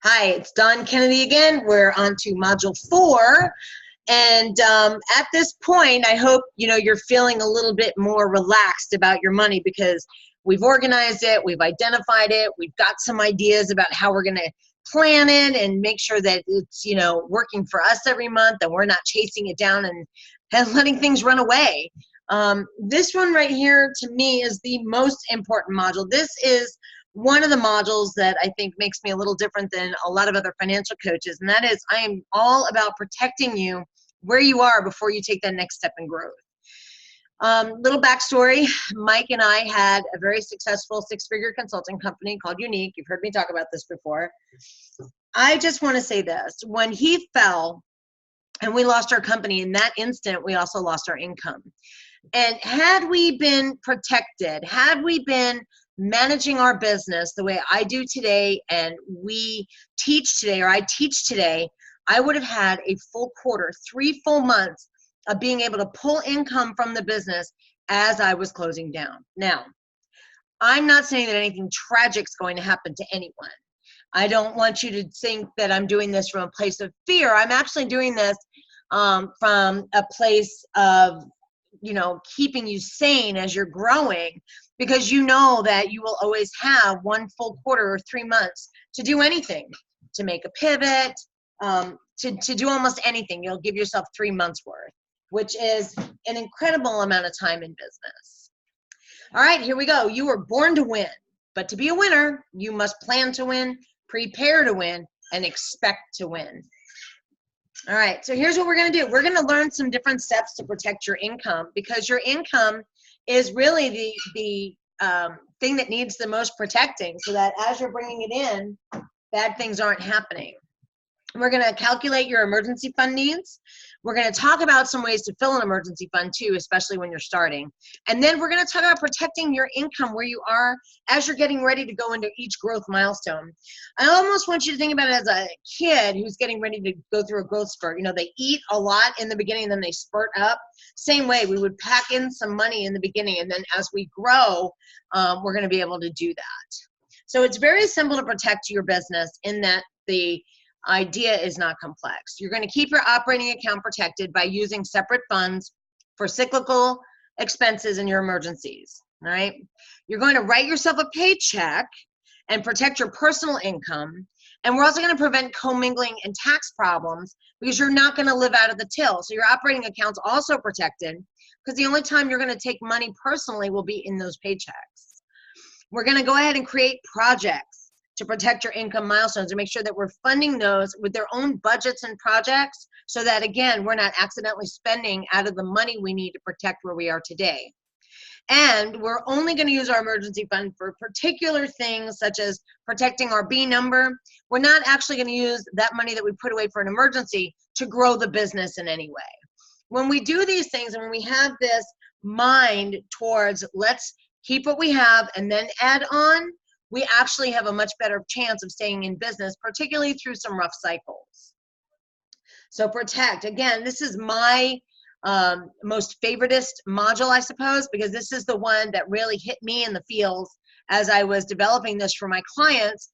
Hi, it's Don Kennedy again. We're on to module 4. And at this point, I hope you're feeling a little bit more relaxed about your money because we've organized it, we've identified it, we've got some ideas about how we're going to plan it and make sure that it's working for us every month and we're not chasing it down and letting things run away. This one right here to me is the most important module. This is one of the modules that I think makes me a little different than a lot of other financial coaches, and that is I am all about protecting you where you are before you take that next step in growth. Little backstory, Mike and I had a very successful 6-figure consulting company called Unique. You've heard me talk about this before. I just want to say this. When he fell and we lost our company, in that instant, we also lost our income. And had we been protected, had we been managing our business the way I do today and we teach today, or I teach today, I would have had a full quarter, 3 full months of being able to pull income from the business as I was closing down. Now, I'm not saying that anything tragic is going to happen to anyone. I don't want you to think that I'm doing this from a place of fear. I'm actually doing this from a place of keeping you sane as you're growing, because you know that you will always have 1 full quarter or 3 months to do anything, to make a pivot, to do almost anything. You'll give yourself 3 months worth, which is an incredible amount of time in business. All right, here we go. You were born to win, but to be a winner, you must plan to win, prepare to win, and expect to win. All right, so here's what we're going to do. We're going to learn some different steps to protect your income, because your income is really the thing that needs the most protecting, so that as you're bringing it in, bad things aren't happening. We're going to calculate your emergency fund needs. We're going to talk about some ways to fill an emergency fund too, especially when you're starting. And then we're going to talk about protecting your income where you are as you're getting ready to go into each growth milestone. I almost want you to think about it as a kid who's getting ready to go through a growth spurt. They eat a lot in the beginning and then they spurt up. Same way, we would pack in some money in the beginning, and then as we grow, we're going to be able to do that. So it's very simple to protect your business in that the idea is not complex. You're going to keep your operating account protected by using separate funds for cyclical expenses and your emergencies. All right. You're going to write yourself a paycheck and protect your personal income. And we're also going to prevent commingling and tax problems, because you're not going to live out of the till. So your operating account's also protected, because the only time you're going to take money personally will be in those paychecks. We're going to go ahead and create projects to protect your income milestones and make sure that we're funding those with their own budgets and projects, so that, again, we're not accidentally spending out of the money we need to protect where we are today. And we're only going to use our emergency fund for particular things, such as protecting our B number. We're not actually going to use that money that we put away for an emergency to grow the business in any way. When we do these things, and when we have this mind towards let's keep what we have and then add on, we actually have a much better chance of staying in business, particularly through some rough cycles. So protect, again, this is my most favoritist module, I suppose, because this is the one that really hit me in the feels as I was developing this for my clients,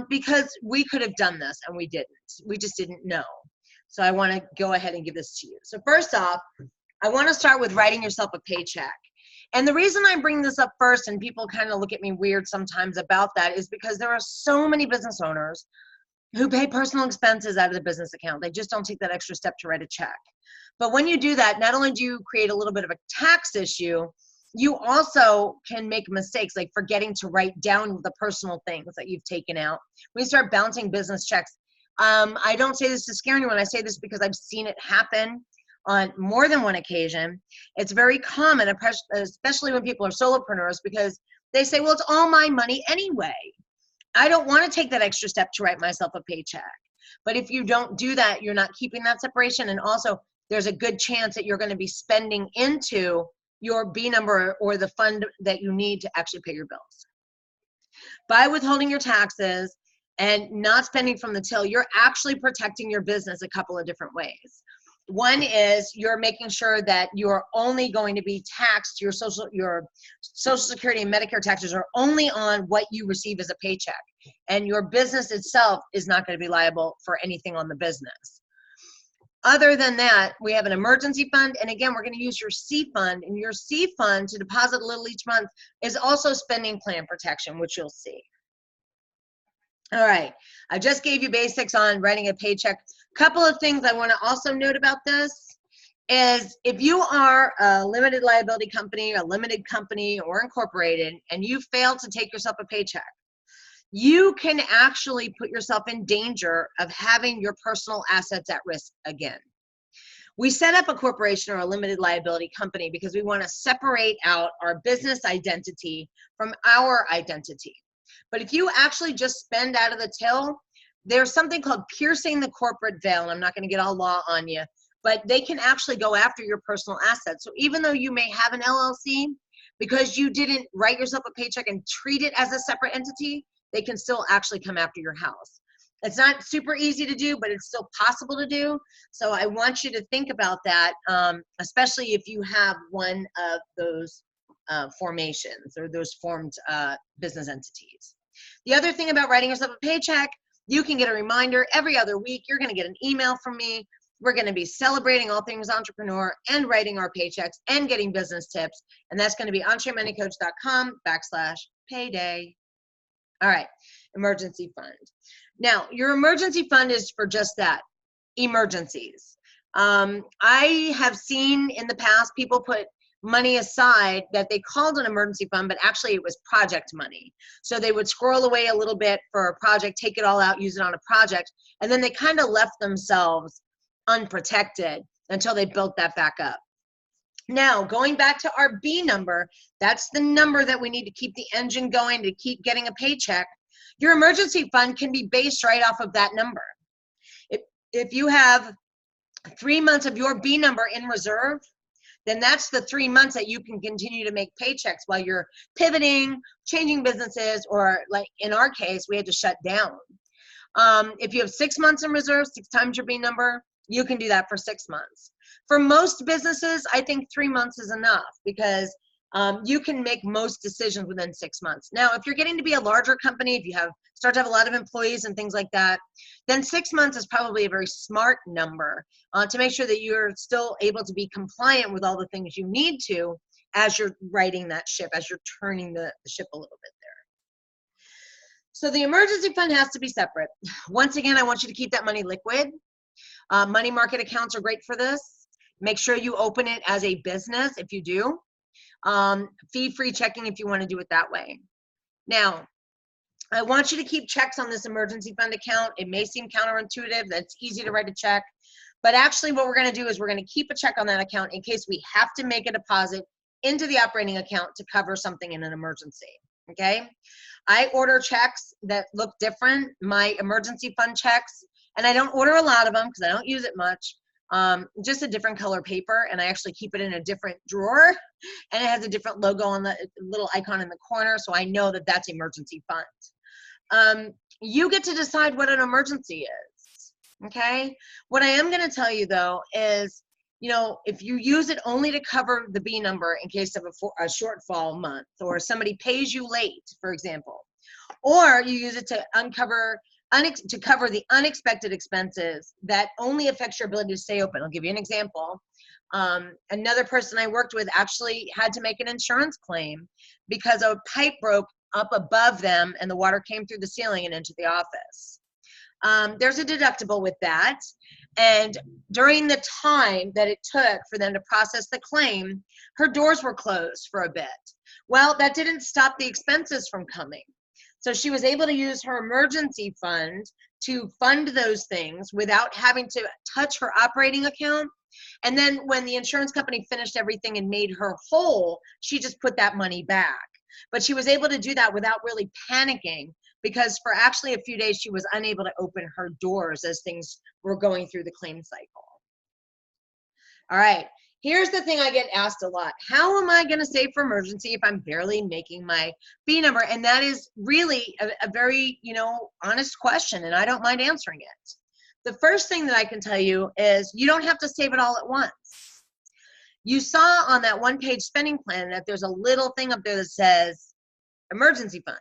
because we could have done this and we didn't. We just didn't know. So I want to go ahead and give this to you. So first off, I want to start with writing yourself a paycheck. And the reason I bring this up first, and people kind of look at me weird sometimes about that, is because there are so many business owners who pay personal expenses out of the business account. They just don't take that extra step to write a check. But when you do that, not only do you create a little bit of a tax issue, you also can make mistakes, like forgetting to write down the personal things that you've taken out. When you start bouncing business checks, I don't say this to scare anyone. I say this because I've seen it happen on more than one occasion. It's very common, especially when people are solopreneurs, because they say, well, it's all my money anyway. I don't want to take that extra step to write myself a paycheck. But if you don't do that, you're not keeping that separation. And also, there's a good chance that you're going to be spending into your B number or the fund that you need to actually pay your bills. By withholding your taxes and not spending from the till, you're actually protecting your business a couple of different ways. One is you're making sure that you're only going to be taxed, your social security and Medicare taxes are only on what you receive as a paycheck. And your business itself is not going to be liable for anything on the business. Other than that, we have an emergency fund. And again, we're going to use your C fund. And your C fund to deposit a little each month is also spending plan protection, which you'll see. All right, I just gave you basics on writing a paycheck. Couple of things I want to also note about this is if you are a limited liability company, a limited company, or incorporated, and you fail to take yourself a paycheck, you can actually put yourself in danger of having your personal assets at risk again. We set up a corporation or a limited liability company because we want to separate out our business identity from our identity. But if you actually just spend out of the till, there's something called piercing the corporate veil, and I'm not going to get all law on you, but they can actually go after your personal assets. So even though you may have an LLC, because you didn't write yourself a paycheck and treat it as a separate entity, they can still actually come after your house. It's not super easy to do, but it's still possible to do. So I want you to think about that, especially if you have one of those formations or those formed business entities. The other thing about writing yourself a paycheck, you can get a reminder every other week. You're going to get an email from me. We're going to be celebrating all things entrepreneur and writing our paychecks and getting business tips. And that's going to be entremoneycoach.com/payday. All right, emergency fund. Now, your emergency fund is for just that, emergencies. I have seen in the past people put money aside that they called an emergency fund, but actually it was project money. So they would scroll away a little bit for a project, take it all out, use it on a project, and then they kind of left themselves unprotected until they built that back up. Now, going back to our B number, that's the number that we need to keep the engine going, to keep getting a paycheck. Your emergency fund can be based right off of that number. If you have 3 months of your B number in reserve, then that's the 3 months that you can continue to make paychecks while you're pivoting, changing businesses, or like in our case, we had to shut down. If you have 6 months in reserve, 6 times your B number, you can do that for 6 months. For most businesses, I think 3 months is enough because you can make most decisions within 6 months. Now, if you're getting to be a larger company, if you start to have a lot of employees and things like that, then 6 months is probably a very smart number to make sure that you're still able to be compliant with all the things you need to as you're righting that ship, as you're turning the ship a little bit there. So the emergency fund has to be separate. Once again, I want you to keep that money liquid. Money market accounts are great for this. Make sure you open it as a business if you do. Fee-free checking if you want to do it that way. Now, I want you to keep checks on this emergency fund account. It may seem counterintuitive, that's easy to write a check, but actually what we're going to do is we're going to keep a check on that account in case we have to make a deposit into the operating account to cover something in an emergency, okay? I order checks that look different, my emergency fund checks, and I don't order a lot of them because I don't use it much. Just a different color paper, and I actually keep it in a different drawer, and it has a different logo on the little icon in the corner, so I know that that's emergency fund. You get to decide what an emergency is, okay? What I am going to tell you, though, is, you know, if you use it only to cover the B number in case of a shortfall month, or somebody pays you late, for example, or you use it to cover the unexpected expenses that only affects your ability to stay open. I'll give you an example. Another person I worked with actually had to make an insurance claim because a pipe broke up above them and the water came through the ceiling and into the office. There's a deductible with that. And during the time that it took for them to process the claim, her doors were closed for a bit. Well, that didn't stop the expenses from coming. So she was able to use her emergency fund to fund those things without having to touch her operating account. And then when the insurance company finished everything and made her whole, she just put that money back. But she was able to do that without really panicking because for actually a few days, she was unable to open her doors as things were going through the claim cycle. All right. Here's the thing I get asked a lot. How am I going to save for emergency if I'm barely making my B number? And that is really a very, honest question, and I don't mind answering it. The first thing that I can tell you is you don't have to save it all at once. You saw on that one-page spending plan that there's a little thing up there that says emergency fund.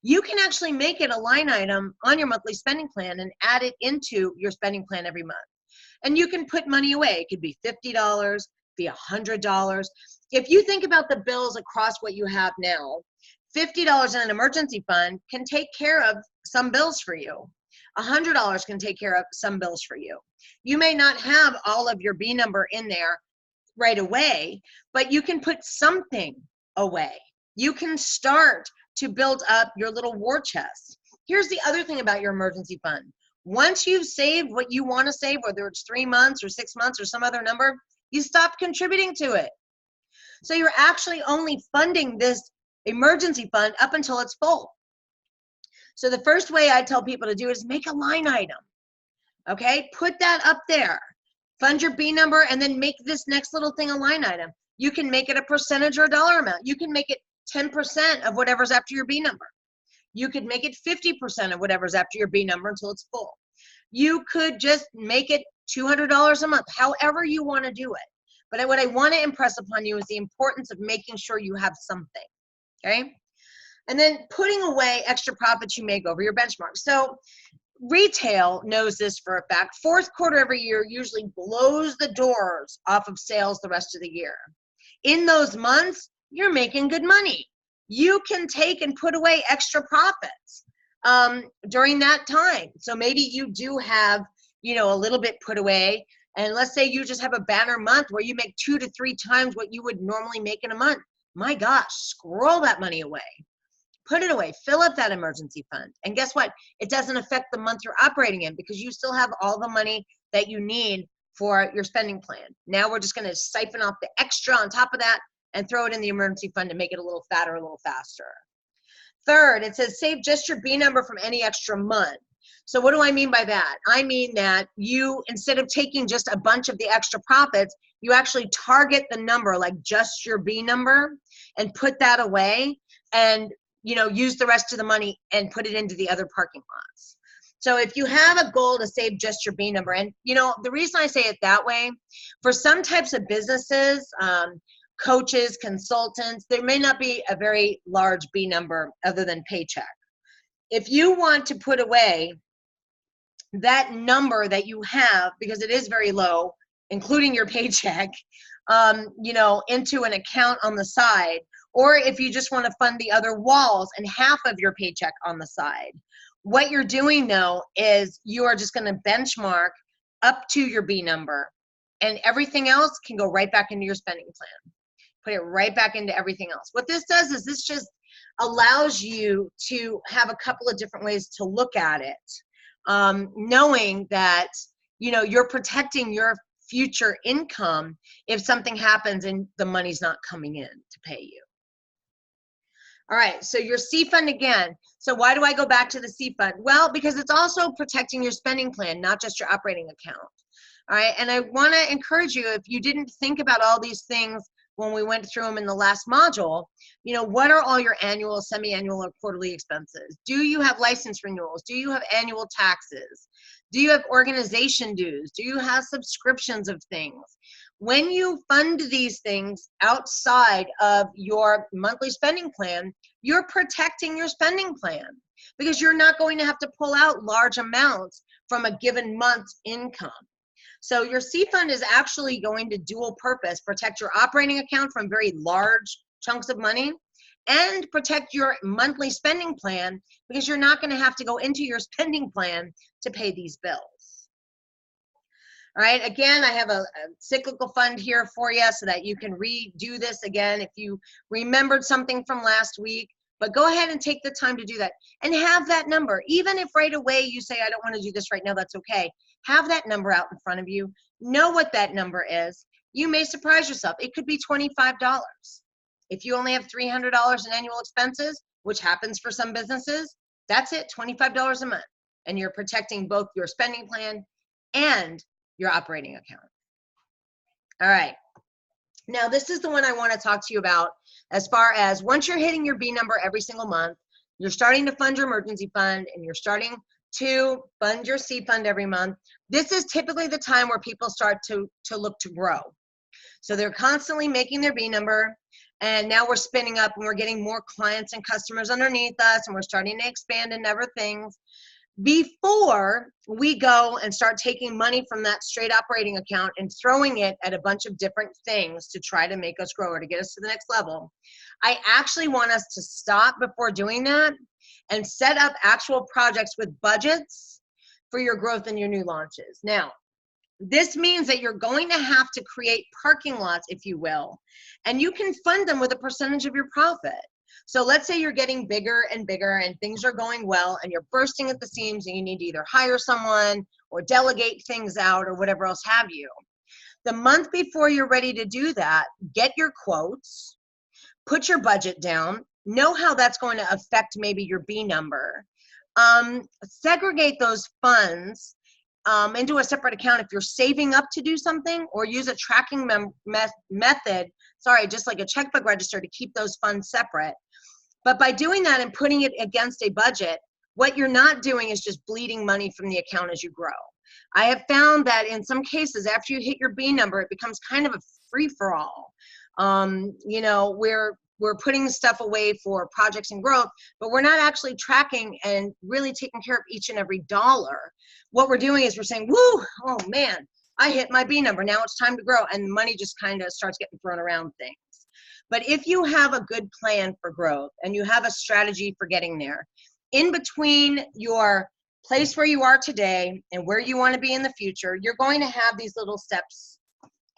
You can actually make it a line item on your monthly spending plan and add it into your spending plan every month. And you can put money away. It could be $50, be $100. If you think about the bills across what you have now, $50 in an emergency fund can take care of some bills for you. $100 can take care of some bills for you. You may not have all of your B number in there right away, but you can put something away. You can start to build up your little war chest. Here's the other thing about your emergency fund. Once you've saved what you want to save, whether it's 3 months or 6 months or some other number, you stop contributing to it. So you're actually only funding this emergency fund up until it's full. So the first way I tell people to do is make a line item. Okay, put that up there. Fund your B number and then make this next little thing a line item. You can make it a percentage or a dollar amount. You can make it 10% of whatever's after your B number. You could make it 50% of whatever's after your B number until it's full. You could just make it $200 a month, however you want to do it. But what I want to impress upon you is the importance of making sure you have something, okay? And then putting away extra profits you make over your benchmark. So retail knows this for a fact. Fourth quarter every year usually blows the doors off of sales the rest of the year. In those months, you're making good money. You can take and put away extra profits during that time. So maybe you do have, a little bit put away. And let's say you just have a banner month where you make 2 to 3 times what you would normally make in a month. My gosh, scroll that money away. Put it away, fill up that emergency fund. And guess what? It doesn't affect the month you're operating in because you still have all the money that you need for your spending plan. Now we're just gonna siphon off the extra on top of that and throw it in the emergency fund to make it a little fatter, a little faster. Third, it says save just your B number from any extra month. So what do I mean by that? I mean that you, instead of taking just a bunch of the extra profits, you actually target the number, like just your B number, and put that away and use the rest of the money and put it into the other parking lots. So if you have a goal to save just your B number, and the reason I say it that way, for some types of businesses, coaches, consultants, there may not be a very large B number other than paycheck. If you want to put away that number that you have, because it is very low, including your paycheck, into an account on the side, or if you just want to fund the other walls and half of your paycheck on the side, what you're doing though is you are just going to benchmark up to your B number, and everything else can go right back into your spending plan. Put it right back into everything else. What this does is this just allows you to have a couple of different ways to look at it, knowing that you're protecting your future income if something happens and the money's not coming in to pay you. All right, so your C fund again. So why do I go back to the C fund? Well, because it's also protecting your spending plan, not just your operating account. All right, and I want to encourage you, if you didn't think about all these things when we went through them in the last module, what are all your annual, semi-annual, or quarterly expenses? Do you have license renewals? Do you have annual taxes? Do you have organization dues? Do you have subscriptions of things? When you fund these things outside of your monthly spending plan, you're protecting your spending plan because you're not going to have to pull out large amounts from a given month's income. So your C fund is actually going to dual purpose, protect your operating account from very large chunks of money and protect your monthly spending plan because you're not going to have to go into your spending plan to pay these bills. All right, again, I have a cyclical fund here for you so that you can redo this again if you remembered something from last week. But go ahead and take the time to do that and have that number. Even if right away you say, I don't want to do this right now, that's okay. Have that number out in front of you. Know what that number is. You may surprise yourself. It could be $25. If you only have $300 in annual expenses, which happens for some businesses, that's it, $25 a month. And you're protecting both your spending plan and your operating account. All right. Now, this is the one I want to talk to you about as far as once you're hitting your B number every single month, you're starting to fund your emergency fund and you're starting 2, fund your C fund every month. This is typically the time where people start to look to grow. So they're constantly making their B number, and now we're spinning up and we're getting more clients and customers underneath us, and we're starting to expand and never things. Before we go and start taking money from that straight operating account and throwing it at a bunch of different things to try to make us grow or to get us to the next level, I actually want us to stop before doing that and set up actual projects with budgets for your growth and your new launches. Now, this means that you're going to have to create parking lots, if you will, and you can fund them with a percentage of your profit. So let's say you're getting bigger and bigger and things are going well and you're bursting at the seams and you need to either hire someone or delegate things out or whatever else have you. The month before you're ready to do that, get your quotes, put your budget down, know how that's going to affect maybe your B number. Segregate those funds into a separate account if you're saving up to do something, or use a tracking method, just like a checkbook register, to keep those funds separate. But by doing that and putting it against a budget, what you're not doing is just bleeding money from the account as you grow. I have found that in some cases, after you hit your B number, it becomes kind of a free-for-all. You know, we're putting stuff away for projects and growth, but we're not actually tracking and really taking care of each and every dollar. What we're doing is we're saying, woo, oh man, I hit my B number, now it's time to grow, and money just kind of starts getting thrown around things. But if you have a good plan for growth and you have a strategy for getting there, in between your place where you are today and where you want to be in the future, you're going to have these little steps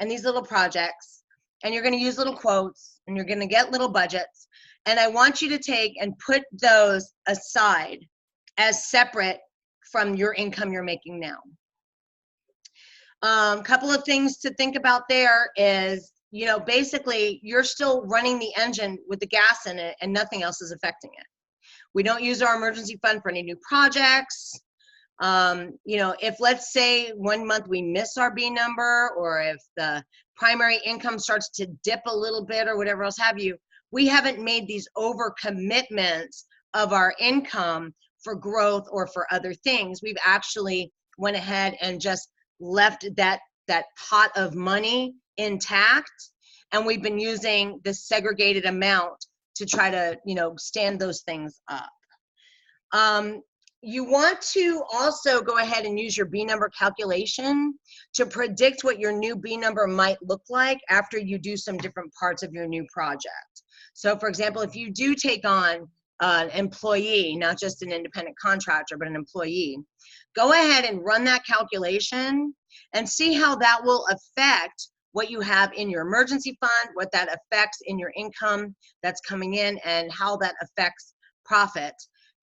and these little projects, and you're going to use little quotes, and you're going to get little budgets. And I want you to take and put those aside as separate from your income you're making now. Couple of things to think about there is, you know, basically you're still running the engine with the gas in it and nothing else is affecting it. We don't use our emergency fund for any new projects. You know, if let's say one month we miss our B number, or if the primary income starts to dip a little bit or whatever else have you, we haven't made these over commitments of our income for growth or for other things. We've actually went ahead and just left that pot of money intact, and we've been using this segregated amount to try to, you know, stand those things up. You want to also go ahead and use your B number calculation to predict what your new B number might look like after you do some different parts of your new project. So for example, if you do take on an employee, not just an independent contractor, but an employee, go ahead and run that calculation and see how that will affect what you have in your emergency fund, what that affects in your income that's coming in, and how that affects profit.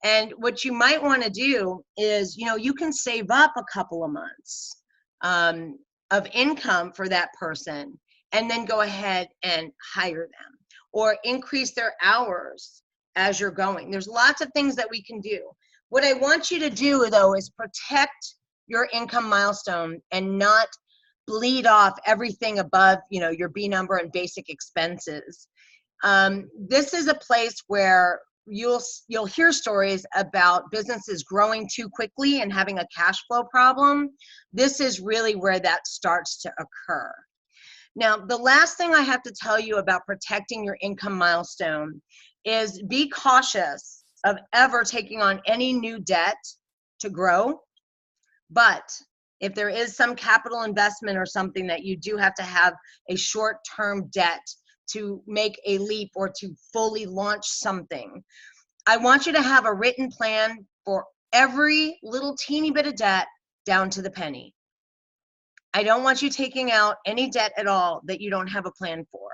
And what you might want to do is, you know, you can save up a couple of months of income for that person and then go ahead and hire them or increase their hours as you're going. There's lots of things that we can do. What I want you to do, though, is protect your income milestone and not bleed off everything above, you know, your B number and basic expenses. This is a place where you'll hear stories about businesses growing too quickly and having a cash flow problem. This is really where that starts to occur. Now, the last thing I have to tell you about protecting your income milestone is be cautious of ever taking on any new debt to grow. But if there is some capital investment or something that you do have to have a short-term debt to make a leap or to fully launch something, I want you to have a written plan for every little teeny bit of debt down to the penny. I don't want you taking out any debt at all that you don't have a plan for.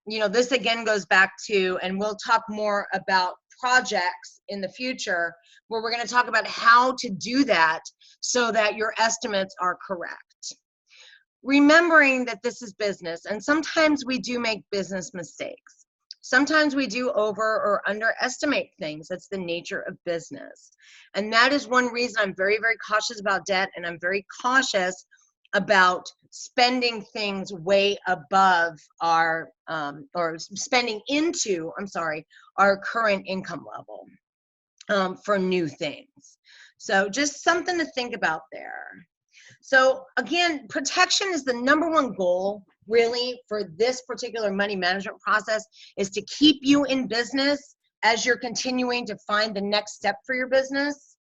You know, this again goes back to, and we'll talk more about projects in the future, where we're going to talk about how to do that so that your estimates are correct. Remembering that this is business, and sometimes we do make business mistakes. Sometimes we do over or underestimate things. That's the nature of business. And that is one reason I'm very, very cautious about debt, and I'm very cautious about spending things way above our, or spending into, our current income level. for new things. So just something to think about there. So again, protection is the number one goal really for this particular money management process, is to keep you in business as you're continuing to find the next step for your business.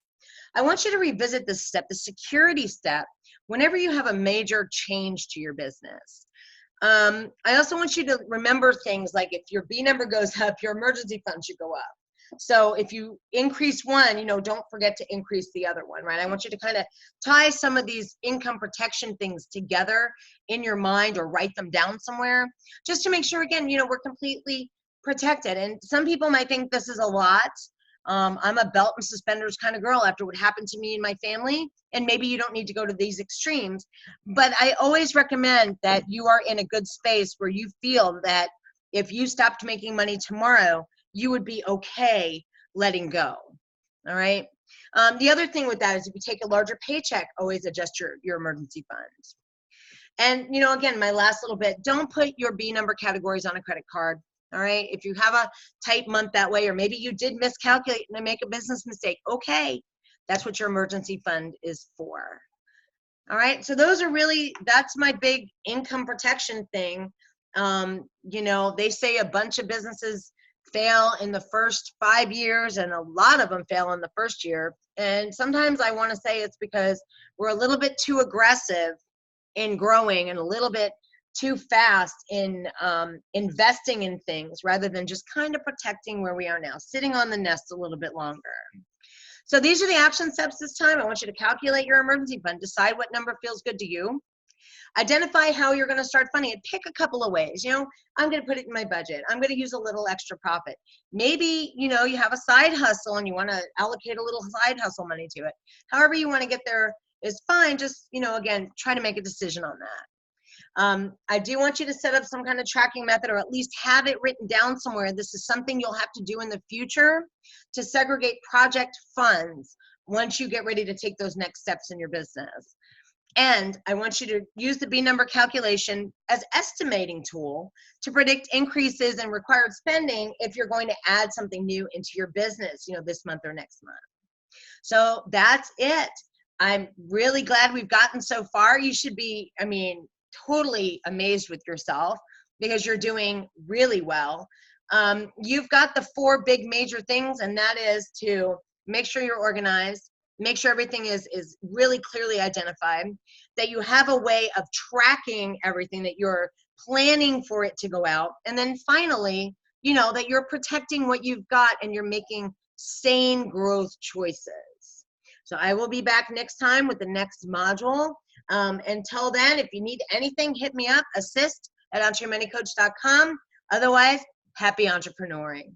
I want you to revisit this step, the security step, whenever you have a major change to your business. I also want you to remember things like if your B number goes up, your emergency fund should go up. So if you increase one, you know, don't forget to increase the other one, right? I want you to kind of tie some of these income protection things together in your mind or write them down somewhere just to make sure, again, you know, we're completely protected. And some people might think this is a lot. I'm a belt and suspenders kind of girl after what happened to me and my family, and maybe you don't need to go to these extremes, but I always recommend that you are in a good space where you feel that if you stopped making money tomorrow, you would be okay letting go. All right. The other thing with that is if you take a larger paycheck, always adjust your emergency funds. And, you know, again, my last little bit, don't put your B number categories on a credit card. All right. If you have a tight month that way, or maybe you did miscalculate and make a business mistake, okay. That's what your emergency fund is for. All right. So those are really, that's my big income protection thing. You know, they say a bunch of businesses fail in the first 5 years and a lot of them fail in the first year. And sometimes I want to say it's because we're a little bit too aggressive in growing and a little bit too fast in investing in things rather than just kind of protecting where we are now, sitting on the nest a little bit longer. So these are the action steps this time. I want you to calculate your emergency fund, decide what number feels good to you, identify how you're going to start funding it, pick a couple of ways. You know, I'm going to put it in my budget. I'm going to use a little extra profit. Maybe, you know, you have a side hustle and you want to allocate a little side hustle money to it. However you want to get there is fine. Just, you know, again, try to make a decision on that. I do want you to set up some kind of tracking method, or at least have it written down somewhere. This is something you'll have to do in the future to segregate project funds once you get ready to take those next steps in your business. And I want you to use the B number calculation as estimating tool to predict increases in required spending if you're going to add something new into your business, you know, this month or next month. So that's it. I'm really glad we've gotten so far. You should be, I mean, totally amazed with yourself because you're doing really well. You've got the 4 big major things, and that is to make sure you're organized, make sure everything is really clearly identified, that you have a way of tracking everything, that you're planning for it to go out, and then finally, you know, that you're protecting what you've got and you're making sane growth choices. So I will be back next time with the next module. Until then, if you need anything, hit me up, assist@entremoneycoach.com. Otherwise, happy entrepreneuring.